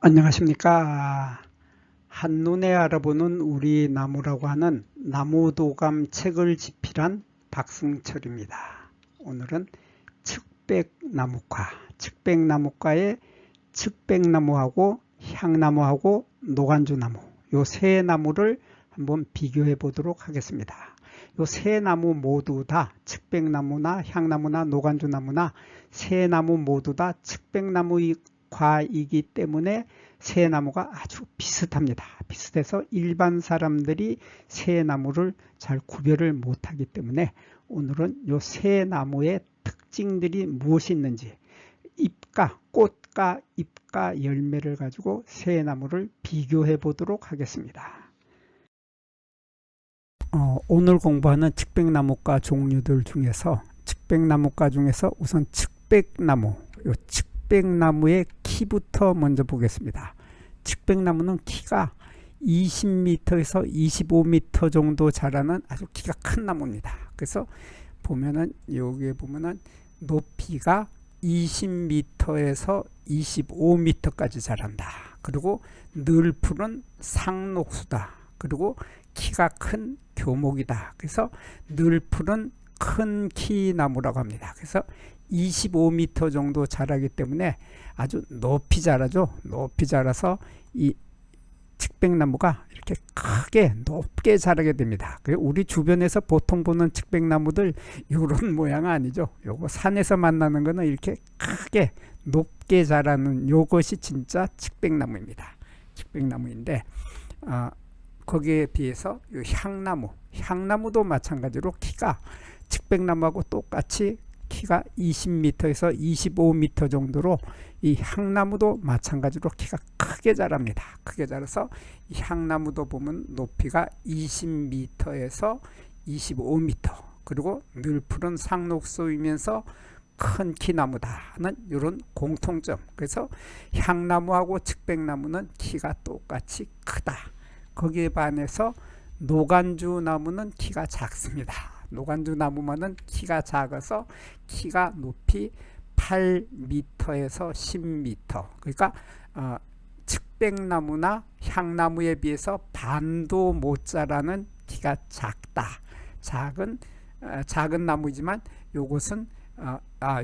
안녕하십니까. 한눈에 알아보는 우리 나무라고 하는 나무도감 책을 집필한 박승철입니다. 오늘은 측백나무과의 측백나무하고 향나무하고 노간주나무 요 세 나무를 한번 비교해 보도록 하겠습니다. 요 세 나무 모두 다 측백나무나 향나무나 노간주나무나 세 나무 모두 다 측백나무과이기 때문에 새 나무가 아주 비슷합니다. 비슷해서 일반 사람들이 새 나무를 잘 구별을 못하기 때문에 오늘은 이 새 나무의 특징들이 무엇이 있는지 꽃과 잎과 열매를 가지고 새 나무를 비교해 보도록 하겠습니다. 오늘 공부하는 측백나무과 종류들 중에서 우선 측백나무의 키부터 먼저 보겠습니다. 측백나무는 키가 20m에서 25m 정도 자라는 아주 키가 큰 나무입니다. 그래서 보면은 여기에 보면은 높이가 20m에서 25m까지 자란다. 그리고 늘 푸른 상록수다. 그리고 키가 큰 교목이다. 그래서 늘 푸른 큰 키 나무라고 합니다. 그래서 25m 정도 자라기 때문에 아주 높이 자라죠. 높이 자라서 이 측백나무가 이렇게 크게 높게 자라게 됩니다. 우리 주변에서 보통 보는 측백나무들 이런 모양 아니죠. 요거 산에서 만나는 거는 이렇게 크게 높게 자라는 요것이 진짜 측백나무입니다. 측백나무인데 거기에 비해서 요 향나무도 마찬가지로 키가 측백나무하고 똑같이 키가 20m에서 25m 정도로 이 향나무도 마찬가지로 키가 크게 자랍니다. 크게 자라서 이 향나무도 보면 높이가 20m에서 25m 그리고 늘 푸른 상록수이면서 큰 키나무다는 이런 공통점. 그래서 향나무하고 측백나무는 키가 똑같이 크다. 거기에 반해서 노간주 나무는 키가 작습니다. 노간주 나무만은 키가 작아서 키가 높이 8m에서 10m. 그러니까 측백나무나 향나무에 비해서 반도 못 자라는 키가 작다. 작은 나무지만 요것은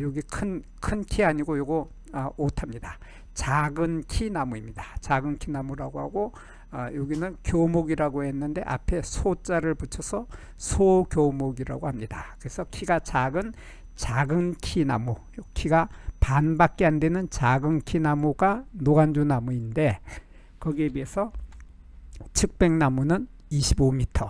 여기 큰 키 아니고 요거 오타입니다. 작은 키 나무입니다. 작은 키 나무라고 하고 여기는 교목이라고 했는데 앞에 소자를 붙여서 소교목이라고 합니다. 그래서 키가 작은 키 나무, 키가 반밖에 안 되는 작은 키 나무가 노간주 나무인데 거기에 비해서 측백나무는 25m,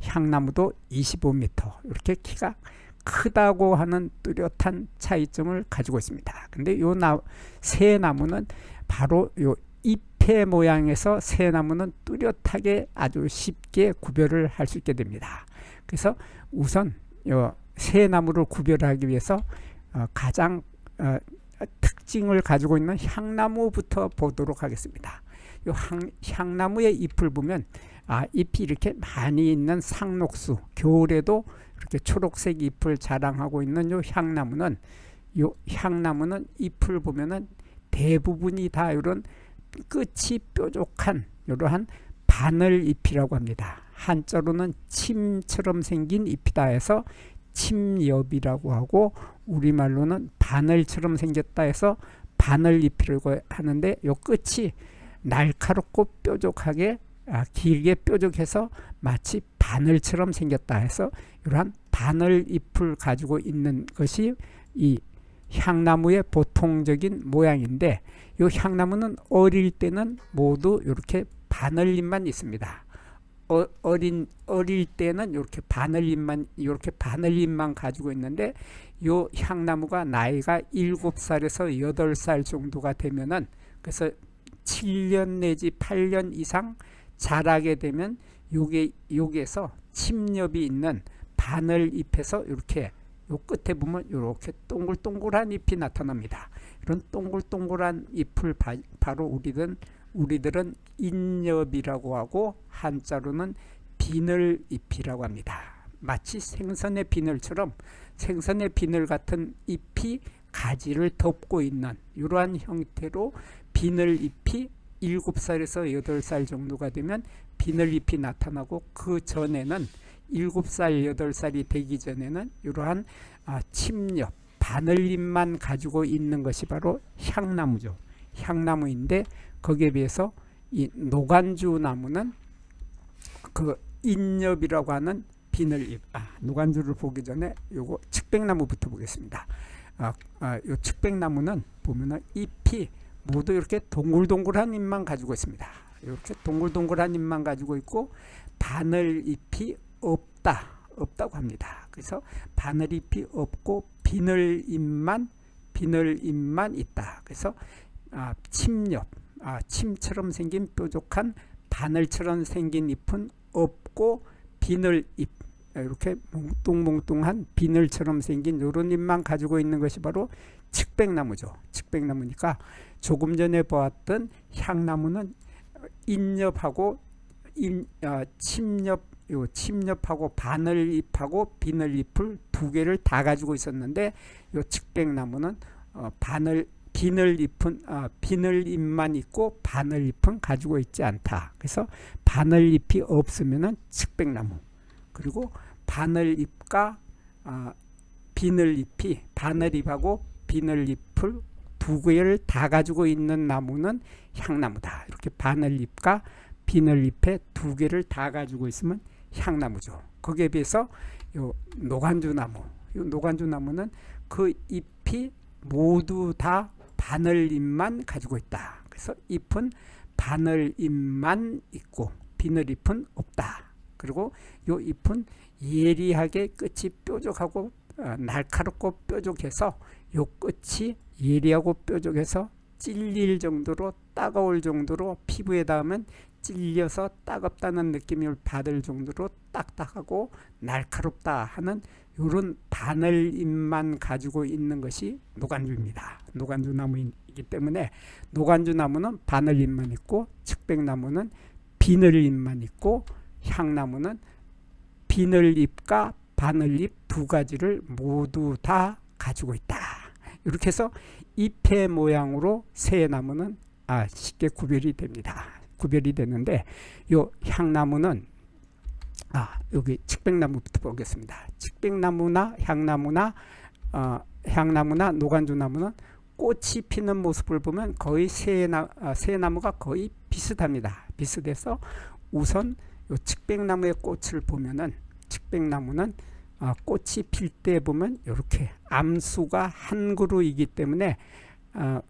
향나무도 25m 이렇게 키가 크다고 하는 뚜렷한 차이점을 가지고 있습니다. 근데 요 새 나무는 바로 요 잎의 모양에서 새 나무는 뚜렷하게 아주 쉽게 구별을 할 수 있게 됩니다. 그래서 우선 새 나무를 구별하기 위해서 가장 특징을 가지고 있는 향나무부터 보도록 하겠습니다. 요 향나무의 잎을 보면 잎이 이렇게 많이 있는 상록수, 겨울에도 이렇게 초록색 잎을 자랑하고 있는 요 향나무는 잎을 보면은 대부분이 다 이런 끝이 뾰족한 이러한 바늘잎이라고 합니다. 한자로는 침처럼 생긴 잎이다 해서 침엽이라고 하고 우리말로는 바늘처럼 생겼다 해서 바늘잎이라고 하는데 요 끝이 날카롭고 뾰족하게 길게 뾰족해서 마치 바늘처럼 생겼다 해서 이러한 바늘잎을 가지고 있는 것이 이 향나무의 보통적인 모양인데 이 향나무는 어릴 때는 모두 이렇게 바늘잎만 있습니다. 어릴 때는 이렇게 바늘잎만 가지고 있는데 이 향나무가 나이가 7살에서 8살 정도가 되면은 그래서 7년 내지 8년 이상 자라게 되면 여기에서 침엽이 있는 바늘잎에서 이렇게 요 끝에 보면 이렇게 동글동글한 잎이 나타납니다. 이런 동글동글한 잎을 바로 우리들은 인엽이라고 하고 한자로는 비늘잎이라고 합니다. 마치 생선의 비늘처럼 생선의 비늘 같은 잎이 가지를 덮고 있는 이러한 형태로 비늘잎이 7살에서 8살 정도가 되면 비늘잎이 나타나고, 그 전에는 7살, 8살이 되기 전에는 이러한 침엽, 바늘잎만 가지고 있는 것이 바로 향나무죠. 향나무인데 거기에 비해서 이 노간주 나무는 그 인엽이라고 하는 비늘잎, 노간주를 보기 전에 요거 측백나무부터 보겠습니다. 요 측백나무는 보면은 잎이 모두 이렇게 동글동글한 잎만 가지고 있습니다. 이렇게 동글동글한 잎만 가지고 있고 바늘잎이 없다고 합니다. 그래서 바늘잎이 없고 비늘잎만 있다. 그래서 침엽, 침처럼 생긴 뾰족한 바늘처럼 생긴 잎은 없고 비늘잎, 이렇게 몽뚱몽뚱한 비늘처럼 생긴 이런 잎만 가지고 있는 것이 바로 측백나무죠. 측백나무니까 조금 전에 보았던 향나무는 인엽하고 침엽하고 바늘잎하고 비늘잎을 두 개를 다 가지고 있었는데, 이 측백나무는 비늘잎만 있고 바늘잎은 가지고 있지 않다. 그래서 바늘잎이 없으면은 측백나무, 그리고 바늘잎과 비늘잎이, 바늘잎하고 비늘잎을 두 개를 다 가지고 있는 나무는 향나무다. 이렇게 바늘잎과 비늘잎에 두 개를 다 가지고 있으면 향나무죠. 거기에 비해서 요 노간주나무는 그 잎이 모두 다 바늘잎만 가지고 있다. 그래서 잎은 바늘잎만 있고 비늘잎은 없다. 그리고 요 잎은 예리하게 끝이 뾰족하고 날카롭고 뾰족해서 요 끝이 예리하고 뾰족해서 찔릴 정도로, 따가울 정도로, 피부에 닿으면 찔려서 따갑다는 느낌을 받을 정도로 딱딱하고 날카롭다 하는 이런 바늘잎만 가지고 있는 것이 노간주입니다. 노간주나무이기 때문에 노간주나무는 바늘잎만 있고, 측백나무는 비늘잎만 있고, 향나무는 비늘잎과 바늘잎 두 가지를 모두 다 가지고 있다. 이렇게 해서 잎의 모양으로 세 나무는 쉽게 구별이 되는데, 요 향나무는 여기 측백나무부터 보겠습니다. 측백나무나 향나무나 노간주나무는 꽃이 피는 모습을 보면 거의 세 나무가 거의 비슷합니다. 비슷해서 우선 요 측백나무의 꽃을 보면은, 측백나무는 꽃이 필 때 보면 이렇게 암수가 한 그루이기 때문에 한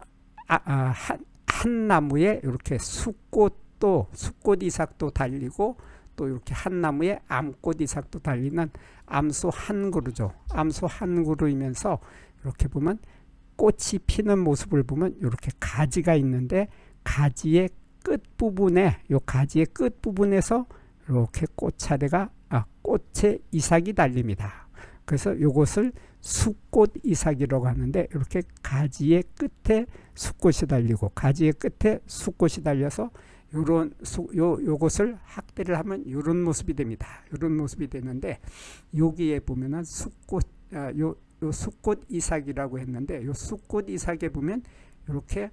나무에 이렇게 수꽃 이삭도 달리고, 또 이렇게 한 나무에 암꽃 이삭도 달리는 암수 한 그루죠. 암수 한 그루이면서 이렇게 보면 꽃이 피는 모습을 보면 이렇게 가지가 있는데, 가지의 끝부분에서 이렇게 꽃의 이삭이 달립니다. 그래서 이것을 수꽃 이삭이라고 하는데, 이렇게 가지의 끝에 수꽃이 달리고 가지의 끝에 수꽃이 달려서 요것을 학대를 하면 이런 모습이 됩니다. 이런 모습이 되는데, 여기에 보면은 요 수꽃 이삭이라고 했는데, 요 수꽃 이삭에 보면 이렇게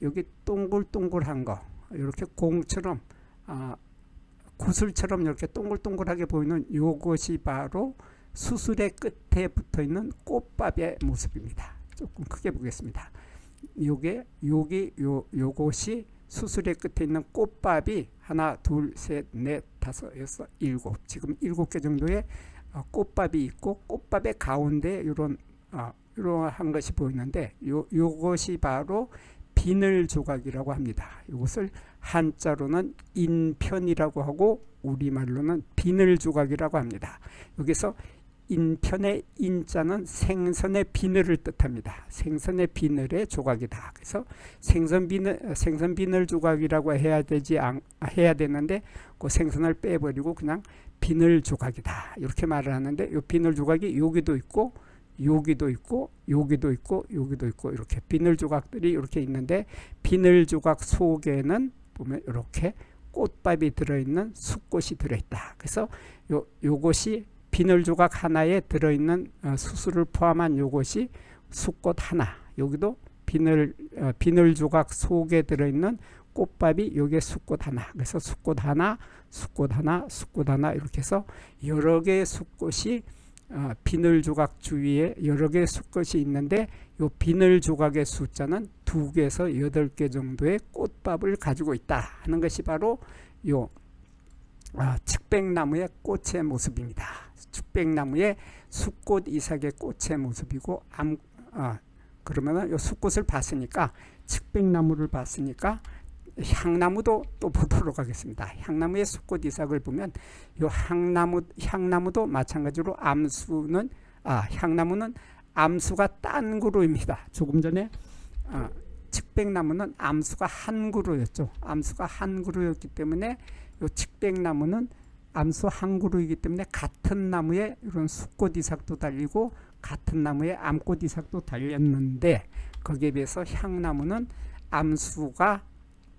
여기 동글동글한 거, 이렇게 공처럼 구슬처럼 이렇게 동글동글하게 보이는 요것이 바로 수술의 끝에 붙어 있는 꽃밥의 모습입니다. 조금 크게 보겠습니다. 요것이 수술의 끝에 있는 꽃밥이 하나, 둘, 셋, 넷, 다섯, 여섯, 일곱, 지금 7개 정도의 꽃밥이 있고, 꽃밥의 가운데 이러한 것이 보이는데, 요것이 바로 비늘 조각이라고 합니다. 이것을 한자로는 인편이라고 하고 우리말로는 비늘 조각이라고 합니다. 여기서 인편의 인자는 생선의 비늘을 뜻합니다. 생선의 비늘의 조각이다. 그래서 생선 비늘 조각이라고 해야 되는데, 그 생선을 빼버리고 그냥 비늘 조각이다, 이렇게 말을 하는데, 이 비늘 조각이 여기도 있고 여기도 있고 이렇게 비늘 조각들이 이렇게 있는데, 비늘 조각 속에는 보면 이렇게 꽃밥이 들어있는 수꽃이 들어있다. 그래서 요것이 비늘 조각 하나에 들어있는 수술을 포함한 요것이 수꽃 하나, 여기도 비늘 조각 속에 들어있는 꽃밥이 요게 숫꽃 하나. 그래서 숫꽃 하나, 숫꽃 하나, 숫꽃 하나 이렇게 해서 여러 개의 숫꽃이 비늘 조각 주위에 여러 개의 숫꽃이 있는데 요 비늘 조각의 숫자는 2개에서 8개 정도의 꽃밥을 가지고 있다 하는 것이 바로 요 측백나무의 꽃의 모습입니다. 측백나무의 숫꽃 이삭의 꽃의 모습이고 그러면은 요 숫꽃을 봤으니까 측백나무를 봤으니까 향나무도 또 보도록 하겠습니다. 향나무의 숫꽃 이삭을 보면 요 향나무도 마찬가지로 향나무는 암수가 딴 그루입니다. 조금 전에 측백나무는 암수가 한 그루였죠. 암수가 한 그루였기 때문에 요 측백나무는 암수 한 그루이기 때문에 같은 나무에 이런 숫꽃 이삭도 달리고 같은 나무에 암꽃 이삭도 달렸는데 거기에 비해서 향나무는 암수가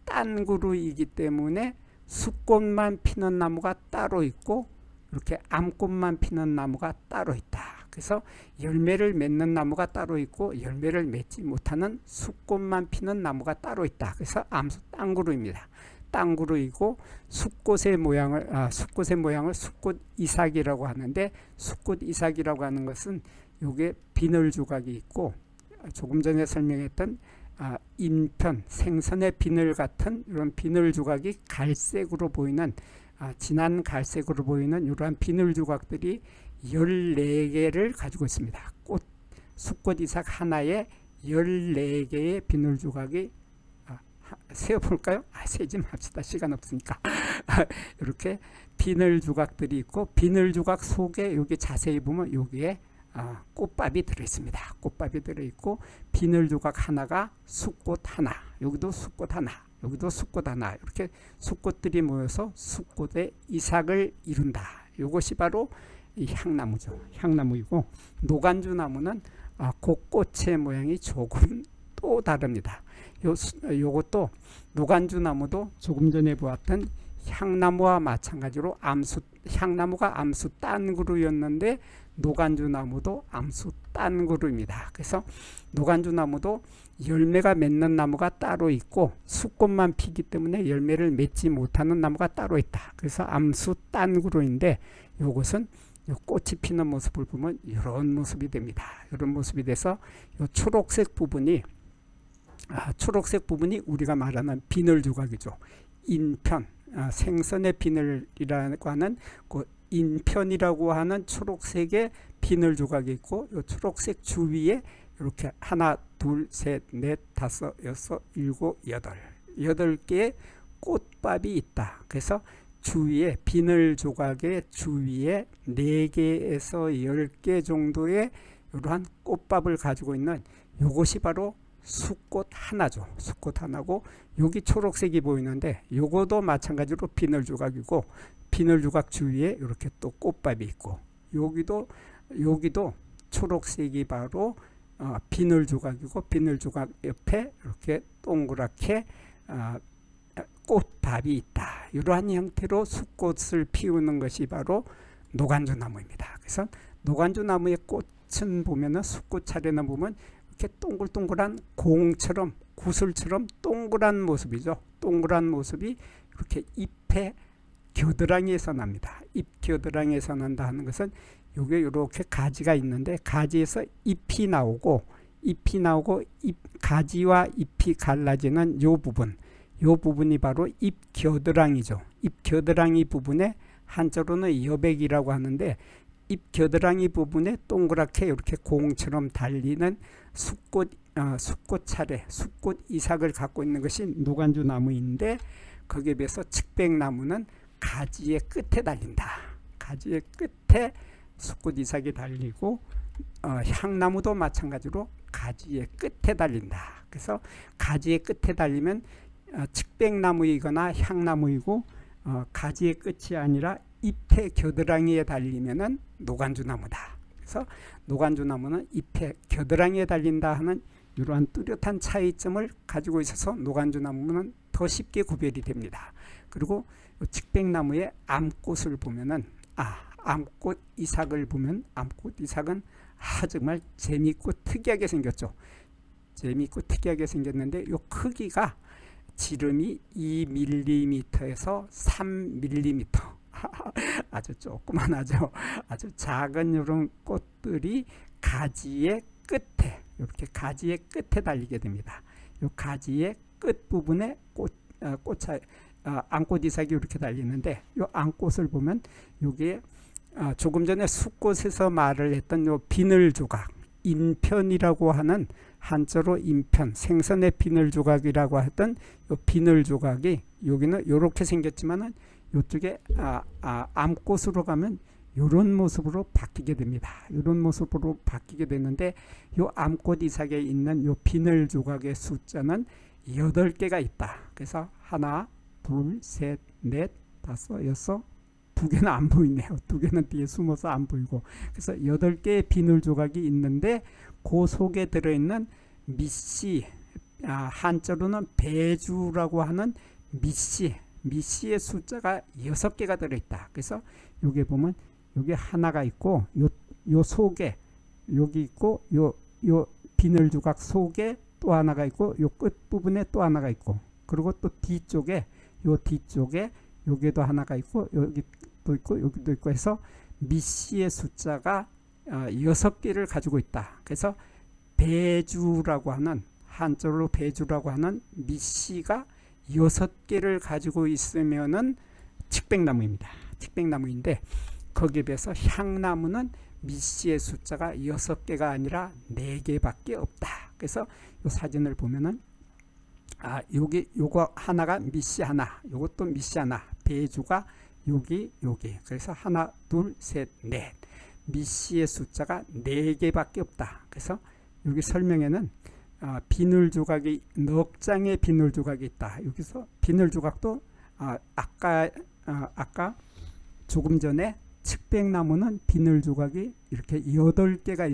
딴 그루이기 때문에 숫꽃만 피는 나무가 따로 있고 이렇게 암꽃만 피는 나무가 따로 있다. 그래서 열매를 맺는 나무가 따로 있고 열매를 맺지 못하는 숫꽃만 피는 나무가 따로 있다. 그래서 암수 딴 그루입니다. 딴 그루이고 숫꽃의 모양을 숫꽃 이삭이라고 하는데 숫꽃 이삭이라고 하는 것은 요게 비늘 조각이 있고 조금 전에 설명했던 인편, 생선의 비늘 같은 이런 비늘 조각이 갈색으로 보이는 진한 갈색으로 보이는 이러한 비늘 조각들이 14개를 가지고 있습니다. 숫꽃 이삭 하나에 14개의 비늘 조각이 세어볼까요? 세지 맙시다. 시간 없으니까. 이렇게 비늘 조각들이 있고 비늘 조각 속에 여기 자세히 보면 여기에 꽃밥이 들어있습니다. 꽃밥이 들어있고 비늘 조각 하나가 숫꽃 하나, 여기도 숫꽃 하나, 여기도 숫꽃 하나 이렇게 숫꽃들이 모여서 숫꽃의 이삭을 이룬다. 이것이 바로 이 향나무죠. 향나무이고 노간주나무는 그 꽃의 모양이 조금 또 다릅니다. 요것도 노간주나무도 조금 전에 보았던 향나무와 마찬가지로 향나무가 암수 딴 그루였는데 노간주나무도 암수 딴 그루입니다. 그래서 노간주나무도 열매가 맺는 나무가 따로 있고 숫꽃만 피기 때문에 열매를 맺지 못하는 나무가 따로 있다. 그래서 암수 딴 그루인데 요것은 요 꽃이 피는 모습을 보면 이런 모습이 됩니다. 이런 모습이 돼서 요 초록색 부분이 우리가 말하는 비늘 조각이죠. 인편, 생선의 비늘이라고 하는 그 인편이라고 하는 초록색의 비늘 조각이 있고 이 초록색 주위에 이렇게 하나, 둘, 셋, 넷, 다섯, 여섯, 일곱, 여덟 개의 꽃밥이 있다. 그래서 주위에 비늘 조각의 주위에 4개에서 10개 정도의 이러한 꽃밥을 가지고 있는 이것이 바로 숫꽃 하나죠. 숫꽃 하나고 여기 초록색이 보이는데 요거도 마찬가지로 비늘 조각이고 비늘 조각 주위에 이렇게 또 꽃밥이 있고 여기도 초록색이 바로 비늘 조각이고 비늘 조각 옆에 이렇게 동그랗게 꽃밥이 있다. 이러한 형태로 숫꽃을 피우는 것이 바로 노간주나무입니다. 그래서 노간주나무의 꽃은 보면은 숫꽃 차례나 보면 이렇게 동글동글한 공처럼 구슬처럼 동그란 모습이죠. 동그란 모습이 이렇게 잎의 겨드랑이에서 납니다. 잎 겨드랑이에서 난다 하는 것은 요게 이렇게 가지가 있는데 가지에서 잎이 나오고 가지와 잎이 갈라지는 요 부분이 바로 잎 겨드랑이죠. 잎 겨드랑이 부분에 한자로는 여백이라고 하는데 잎 겨드랑이 부분에 동그랗게 이렇게 공처럼 달리는 숫꽃 차례, 숫꽃 이삭을 갖고 있는 것이 노간주나무인데 거기에 비해서 측백나무는 가지의 끝에 달린다. 가지의 끝에 숫꽃 이삭이 달리고 향나무도 마찬가지로 가지의 끝에 달린다. 그래서 가지의 끝에 달리면 측백나무이거나 향나무이고 가지의 끝이 아니라 잎의 겨드랑이에 달리면은 노간주나무다. 그래서 노간주나무는 잎의 겨드랑이에 달린다 하는 이러한 뚜렷한 차이점을 가지고 있어서 노간주나무는 더 쉽게 구별이 됩니다. 그리고 측백나무의 암꽃을 보면은 암꽃 이삭을 보면 암꽃 이삭은 정말 재미있고 특이하게 생겼죠. 재미있고 특이하게 생겼는데 요 크기가 지름이 2mm에서 3mm 아주 조그만하죠. 아주 작은 이런 꽃들이 가지의 끝에 이렇게 가지의 끝에 달리게 됩니다. 요 가지의 끝 부분에 앙꽃 이삭이 이렇게 달리는데 요 앙꽃을 보면 요게 조금 전에 숫꽃에서 말을 했던 요 비늘 조각, 인편이라고 하는 한자로 인편, 생선의 비늘 조각이라고 했던 요 비늘 조각이 여기는 이렇게 생겼지만은 이쪽에 암꽃으로 가면 이런 모습으로 바뀌게 됩니다. 이런 모습으로 바뀌게 되는데 요 암꽃 이삭에 있는 요 비늘 조각의 숫자는 8개가 있다. 그래서 하나, 둘, 셋, 넷, 다섯, 여섯, 2개는 안 보이네요. 2개는 뒤에 숨어서 안 보이고. 그래서 8개의 비늘 조각이 있는데 그 속에 들어있는 미씨, 한자로는 배주라고 하는 미씨의 숫자가 6개가 들어있다. 그래서 여기 보면 여기 하나가 있고 요 속에 여기 있고 요 비늘 조각 속에 또 하나가 있고 요 끝 부분에 또 하나가 있고 그리고 또 뒤쪽에 여기도 하나가 있고 여기도 있고 여기도 있고 해서 미씨의 숫자가 6개를 가지고 있다. 그래서 배주라고 하는 한자로 배주라고 하는 미씨가 6개를 가지고 있으면은 측백나무입니다. 측백나무인데 거기에 비해서 향나무는 미씨의 숫자가 6개가 아니라 4개밖에 없다. 그래서 이 사진을 보면은 요거 하나가 미씨 하나, 요것도 미씨 하나, 배주가 여기 그래서 하나, 둘, 셋, 넷. 미씨의 숫자가 4개밖에 없다. 그래서 여기 설명에는 비늘 조각이 넉 장의 비늘 조각이 있다. 여기서 비늘 조각도 아까 조금 전에 측백나무는 비늘 조각이 이렇게 8개가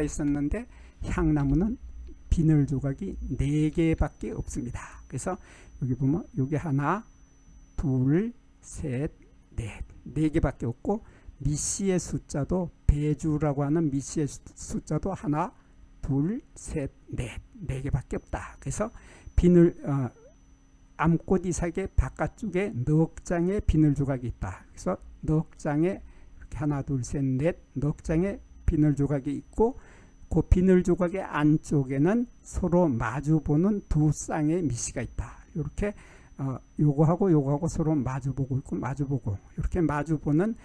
있었는데 향나무는 비늘 조각이 4개밖에 없습니다. 그래서 여기 보면 여기 하나, 둘, 셋, 넷, 4개밖에 없고 미씨의 숫자도 배주라고 하는 미씨의 숫자도 하나, 둘, 셋, 넷, 4개밖에 없다. 그래서 비늘 암꽃 이삭의 바깥쪽에 넉 장의 비늘 조각이 있다. 그래서 넉 장의 이렇게 하나, 둘, 셋, 넷, 넉 장의 비늘 조각이 있고 그 비늘 조각의 안쪽에는 서로 마주보는 2쌍의 미씨가 있다. 이렇게 요거하고 서로 마주보고 있고 마주보고 이렇게 마주보는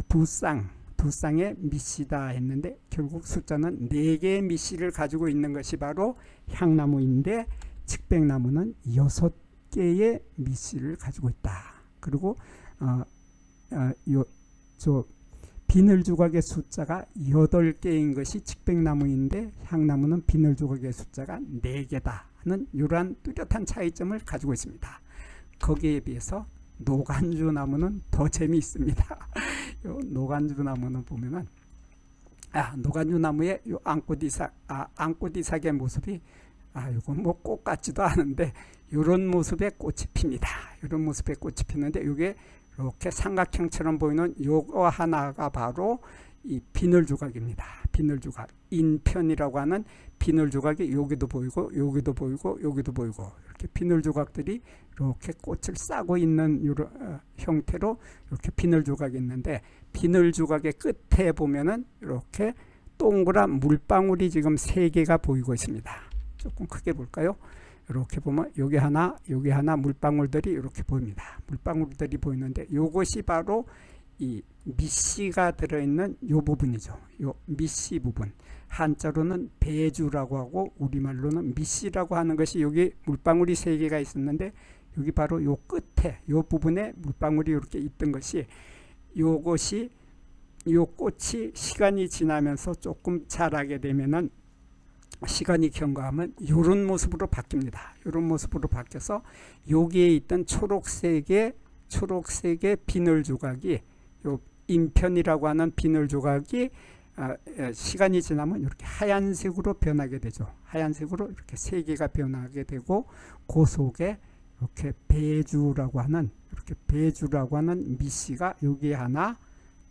두 쌍의 미씨다 했는데 결국 숫자는 4개의 미씨를 가지고 있는 것이 바로 향나무인데 측백나무는 6개의 미씨를 가지고 있다. 그리고 저 비늘 조각의 숫자가 8개인 것이 측백나무인데 향나무는 비늘 조각의 숫자가 4개다 하는 이러한 뚜렷한 차이점을 가지고 있습니다. 거기에 비해서 노간주 나무는 더 재미있습니다. 요 노간주 나무는 보면은 노간주 나무의 요 앙꽃 이삭의 모습이 요건 뭐 꽃 같지도 않은데 이런 모습의 꽃이 핍니다. 이런 모습의 꽃이 피는데 이게 이렇게 삼각형처럼 보이는 요거 하나가 바로 이 비늘 조각입니다. 비늘 조각, 인편이라고 하는 비늘 조각이 여기도 보이고 여기도 보이고 여기도 보이고 이렇게 비늘 조각들이 이렇게 꽃을 싸고 있는 이런 형태로 이렇게 비늘 조각이 있는데 비늘 조각의 끝에 보면은 이렇게 동그란 물방울이 지금 3개가 보이고 있습니다. 조금 크게 볼까요? 이렇게 보면 여기 하나 물방울들이 이렇게 보입니다. 물방울들이 보이는데 이것이 바로 이 미씨가 들어있는 요 부분이죠. 요 미씨 부분. 한자로는 배주라고 하고 우리말로는 미씨라고 하는 것이 여기 물방울이 3개가 있었는데 여기 바로 요 끝에 요 부분에 물방울이 이렇게 있던 것이 요것이 요 꽃이 시간이 지나면서 조금 자라게 되면은 시간이 경과하면 이런 모습으로 바뀝니다. 이런 모습으로 바뀌어서 여기에 있던 초록색의 비늘 조각이 요 인편이라고 하는 비늘 조각이 시간이 지나면 이렇게 하얀색으로 변하게 되죠. 하얀색으로 이렇게 3개가 변하게 되고 그 속에 이렇게 배주라고 하는 미씨가 여기 하나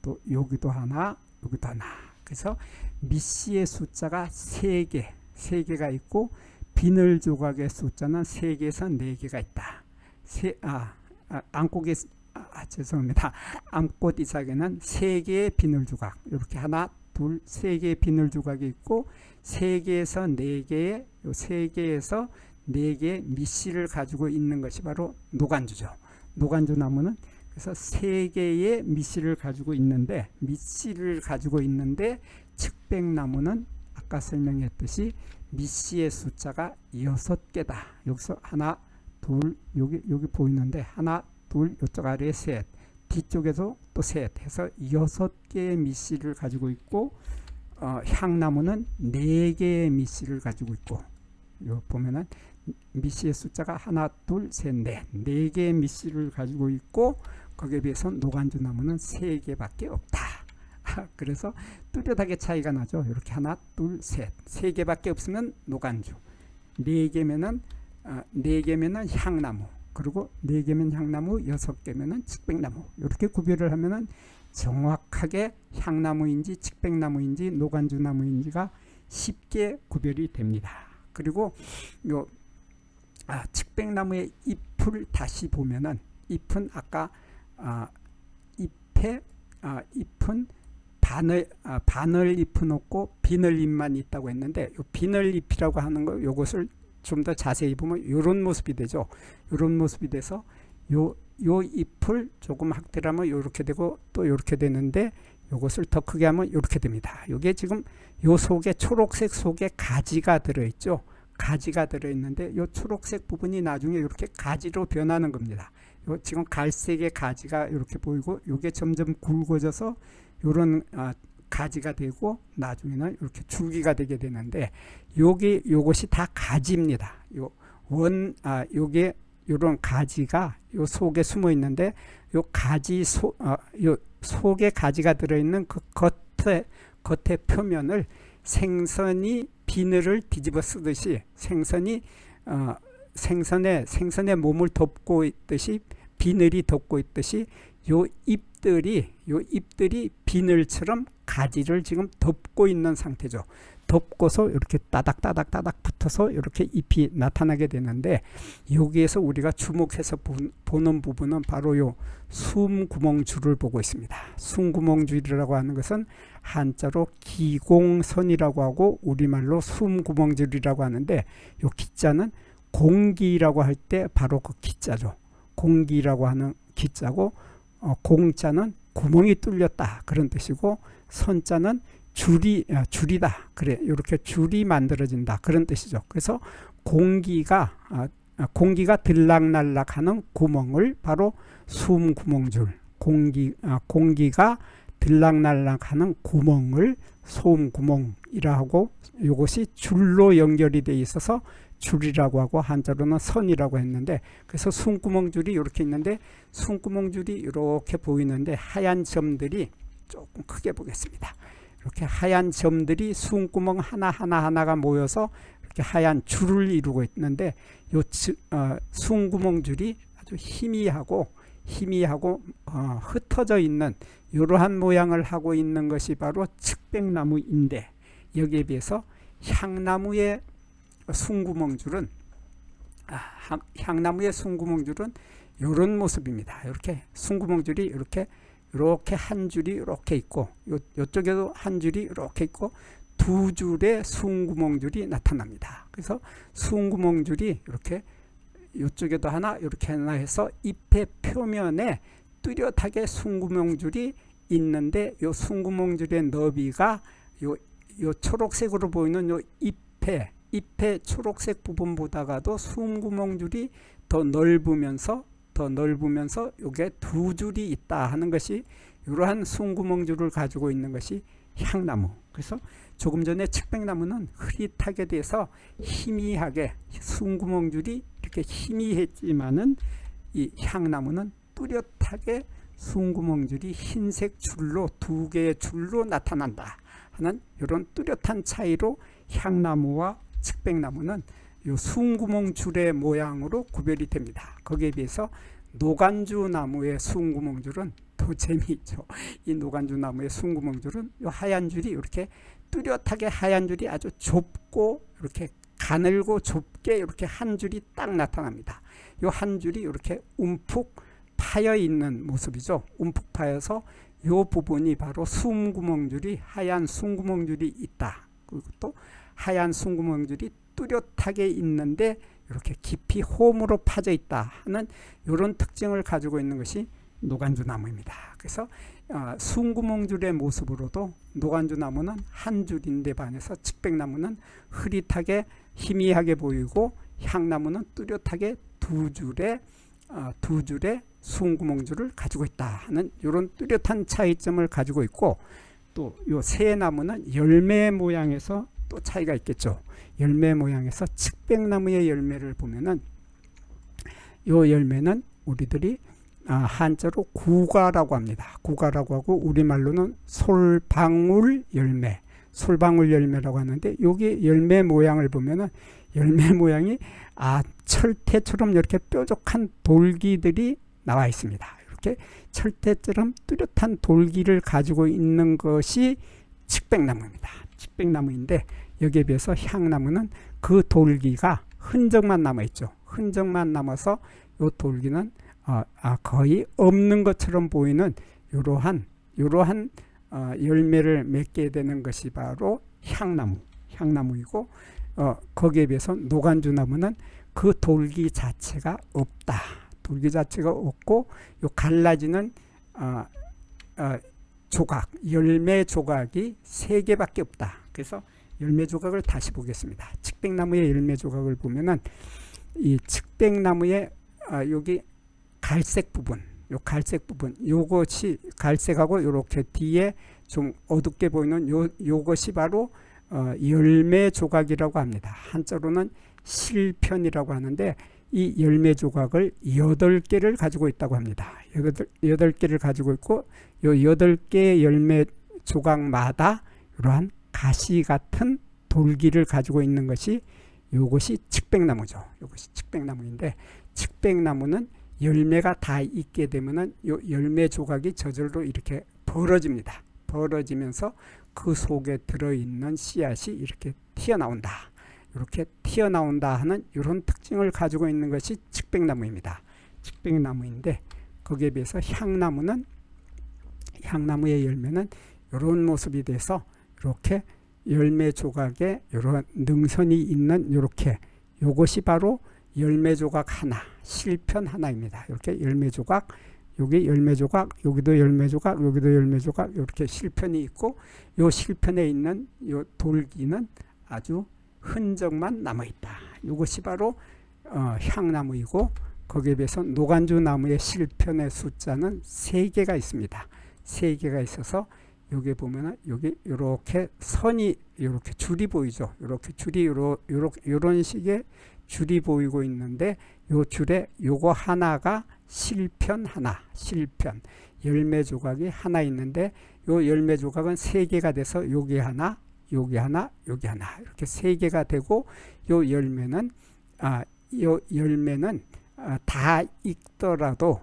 또 여기도 하나 여기도 하나. 그래서 미씨의 숫자가 3개 3개가 있고 비늘 조각의 숫자는 3개에서 4개가 있다. 암꽃 죄송합니다. 암꽃 이삭에는 3개의 비늘 조각, 이렇게 하나, 둘, 3개의 비늘 조각이 있고 3개에서 4개의 요 3개에서 4개의 밑씨를 가지고 있는 것이 바로 노간주죠. 노간주 나무는 그래서 3개의 밑씨를 가지고 있는데 측백나무는 아까 설명했듯이 밑씨의 숫자가 6개다. 여기서 하나, 둘, 여기 보이는데 하나, 둘, 이쪽 아래에 셋, 뒤쪽에도 또 셋 해서 6개의 밑씨를 가지고 있고 향나무는 4개의 밑씨를 가지고 있고, 요 보면은 밑씨의 숫자가 하나, 둘, 셋, 넷, 4개의 밑씨를 가지고 있고 거기에 비해서 노간주 나무는 3개밖에 없다. 그래서 뚜렷하게 차이가 나죠. 이렇게 하나, 둘, 셋, 3개밖에 없으면 노간주, 4개면은 향나무, 그리고 4개면 향나무, 6개면은 측백나무. 이렇게 구별을 하면은 정확하게 향나무인지 측백나무인지 노간주나무인지가 쉽게 구별이 됩니다. 그리고 요 측백나무의 잎을 다시 보면은 잎은 아까 잎은 바늘 잎은 없고 비늘 잎만 있다고 했는데, 요 비늘 잎이라고 하는 거 요것을 좀 더 자세히 보면 이런 모습이 되죠. 이런 모습이 돼서 요 잎을 조금 확대하면 이렇게 되고 또 이렇게 되는데, 이것을 더 크게 하면 이렇게 됩니다. 이게 지금 요 속에 초록색 속에 가지가 들어있죠. 가지가 들어있는데 요 초록색 부분이 나중에 이렇게 가지로 변하는 겁니다. 요 지금 갈색의 가지가 이렇게 보이고 요게 점점 굵어져서 요런 가지가 되고 나중에는 이렇게 줄기가 되게 되는데, 요것이 다 가지입니다. 요게 요런 가지가 요 속에 숨어 있는데, 요 가지 요 속에 가지가 들어있는 그 겉의 표면을 생선이 비늘을 뒤집어 쓰듯이 생선의 몸을 덮고 있듯이, 비늘이 덮고 있듯이 요 잎들이 비늘처럼 가지를 지금 덮고 있는 상태죠. 덮고서 이렇게 따닥따닥 붙어서 이렇게 잎이 나타나게 되는데, 여기에서 우리가 주목해서 보는 부분은 바로 요 숨구멍줄을 보고 있습니다. 숨구멍줄이라고 하는 것은 한자로 기공선이라고 하고 우리말로 숨구멍줄이라고 하는데, 요 기자는 공기라고 할 때 바로 그 기자죠. 공기라고 하는 기자고, 공자는 구멍이 뚫렸다 그런 뜻이고, 선자는 줄이다, 그래, 이렇게 줄이 만들어진다 그런 뜻이죠. 그래서 공기가 들락날락하는 구멍을 바로 숨구멍줄, 공기가 들락날락하는 구멍을 소음구멍이라 하고, 이것이 줄로 연결이 되어 있어서 줄이라고 하고 한자로는 선이라고 했는데, 그래서 숨구멍줄이 이렇게 있는데, 숨구멍줄이 이렇게 보이는데 하얀 점들이 조금 크게 보겠습니다. 이렇게 하얀 점들이 숨구멍 하나가 모여서 이렇게 하얀 줄을 이루고 있는데, 요 숨구멍줄이 아주 희미하고 흩어져 있는 이러한 모양을 하고 있는 것이 바로 측백나무인데, 여기에 비해서 향나무의 숨구멍줄은 이런 모습입니다. 이렇게 숨구멍줄이 이렇게 한 줄이 이렇게 있고, 이쪽에도 한 줄이 이렇게 있고, 2줄의 숨구멍줄이 나타납니다. 그래서 숨구멍줄이 이렇게 이쪽에도 하나 이렇게 하나 해서 잎의 표면에 뚜렷하게 숨구멍줄이 있는데, 이 숨구멍줄의 너비가 요 초록색으로 보이는 요 잎의 초록색 부분보다가도 숨구멍줄이 더 넓으면서 요게 2줄이 있다 하는 것이, 이러한 숨구멍줄을 가지고 있는 것이 향나무. 그래서 조금 전에 측백나무는 흐릿하게 돼서 희미하게 숨구멍줄이 이렇게 희미했지만은, 이 향나무는 뚜렷하게 숨구멍줄이 흰색 줄로 2개의 줄로 나타난다 하는 이런 뚜렷한 차이로 향나무와 측백나무는 이 숨구멍줄의 모양으로 구별이 됩니다. 거기에 비해서 노간주 나무의 숨구멍줄은 더 재미있죠. 이 노간주 나무의 숨구멍줄은 이 하얀 줄이 이렇게 뚜렷하게 하얀 줄이 아주 좁고 이렇게 가늘고 좁게 이렇게 한 줄이 딱 나타납니다. 이 한 줄이 이렇게 움푹 파여 있는 모습이죠. 움푹 파여서 이 부분이 바로 숨구멍줄이, 하얀 숨구멍줄이 있다. 그리고 또 하얀 숨구멍줄이 뚜렷하게 있는데 이렇게 깊이 홈으로 파져 있다 하는 이런 특징을 가지고 있는 것이 노간주나무입니다. 그래서 숨구멍줄의 모습으로도 노간주나무는 한 줄인데 반해서 측백나무는 흐릿하게 희미하게 보이고 향나무는 뚜렷하게 두 줄의 숨구멍줄을 가지고 있다 하는 이런 뚜렷한 차이점을 가지고 있고, 또 이 새 나무는 열매 모양에서 또 차이가 있겠죠. 열매 모양에서 측백나무의 열매를 보면은 이 열매는 우리들이 한자로 구과라고 합니다. 구과라고 하고 우리말로는 솔방울 열매, 솔방울 열매라고 하는데, 여기 열매 모양을 보면은 열매 모양이 철퇴처럼 이렇게 뾰족한 돌기들이 나와 있습니다. 이렇게 철퇴처럼 뚜렷한 돌기를 가지고 있는 것이 측백나무입니다. 측백나무인데 여기에 비해서 향나무는 그 돌기가 흔적만 남아있죠. 흔적만 남아서 이 돌기는 거의 없는 것처럼 보이는 이러한 열매를 맺게 되는 것이 바로 향나무이고, 거기에 비해서 노간주나무는 그 돌기 자체가 없다. 돌기 자체가 없고 요 갈라지는 조각, 열매 조각이 3개밖에 없다. 그래서 열매 조각을 다시 보겠습니다. 측백나무의 열매 조각을 보면은 이 측백나무의 여기 갈색 부분, 요것이 갈색하고 이렇게 뒤에 좀 어둡게 보이는 요것이 바로 열매 조각이라고 합니다. 한자로는 실편이라고 하는데, 이 열매 조각을 8개를 가지고 있다고 합니다. 8개를 가지고 있고, 요 8개의 열매 조각마다 이러한 가시 같은 돌기를 가지고 있는 것이 요것이 측백나무죠. 요것이 측백나무인데, 측백나무는 열매가 다 있게 되면은 요 열매 조각이 저절로 이렇게 벌어집니다. 벌어지면서 그 속에 들어있는 씨앗이 이렇게 튀어나온다. 이렇게 튀어나온다 하는 이런 특징을 가지고 있는 것이 측백나무입니다. 측백나무인데, 거기에 비해서 향나무의 열매는 이런 모습이 돼서 이렇게 열매 조각에 이런 능선이 있는 이렇게, 요것이 바로 열매 조각 하나, 실편 하나입니다. 이렇게 열매 조각, 여기 열매 조각, 여기도 열매 조각, 여기도 열매 조각, 이렇게 실편이 있고, 요 실편에 있는 요 돌기는 아주 흔적만 남아있다. 이것이 바로 향나무이고, 거기에 비해서 노간주나무의 실편의 숫자는 3개가 있습니다. 3개가 있어서 여기 보면은 여기 이렇게 선이 이렇게 줄이 보이죠. 이렇게 줄이 이런 식의 줄이 보이고 있는데, 요 줄에 요거 하나가 실편 하나, 실편 열매 조각이 하나 있는데, 요 열매 조각은 3개가 돼서 여기 하나, 여기 하나, 여기 하나 이렇게 3개가 되고, 요 열매는 다 익더라도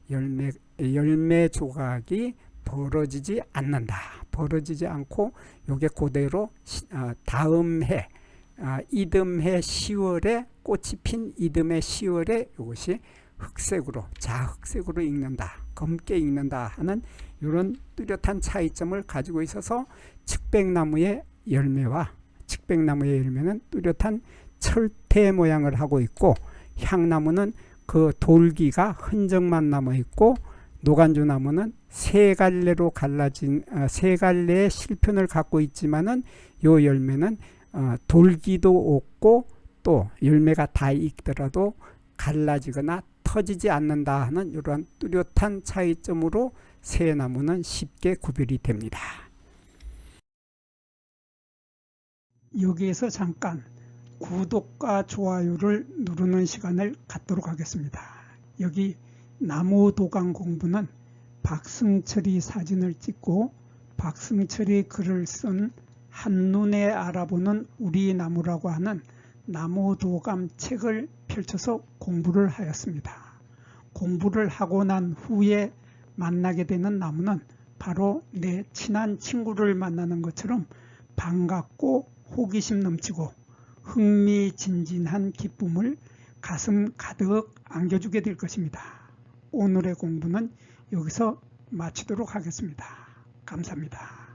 열매 조각이 벌어지지 않는다. 벌어지지 않고 요게 그대로 다음 해 이듬해 10월에 꽃이 핀 이듬해 10월에 이것이 자흑색으로 익는다, 검게 익는다 하는 이런 뚜렷한 차이점을 가지고 있어서 측백나무의 열매는 뚜렷한 철퇴 모양을 하고 있고, 향나무는 그 돌기가 흔적만 남아 있고, 노간주나무는 3갈래로 갈라진 3갈래의 실편을 갖고 있지만은 요 열매는 돌기도 없고, 또 열매가 다 익더라도 갈라지거나 터지지 않는다 하는 이러한 뚜렷한 차이점으로 새 나무는 쉽게 구별이 됩니다. 여기에서 잠깐 구독과 좋아요를 누르는 시간을 갖도록 하겠습니다. 여기 나무도감 공부는 박승철이 사진을 찍고 박승철이 글을 쓴 한눈에 알아보는 우리 나무라고 하는 나무도감 책을 펼쳐서 공부를 하였습니다. 공부를 하고 난 후에 만나게 되는 나무는 바로 내 친한 친구를 만나는 것처럼 반갑고 호기심 넘치고 흥미진진한 기쁨을 가슴 가득 안겨주게 될 것입니다. 오늘의 공부는 여기서 마치도록 하겠습니다. 감사합니다.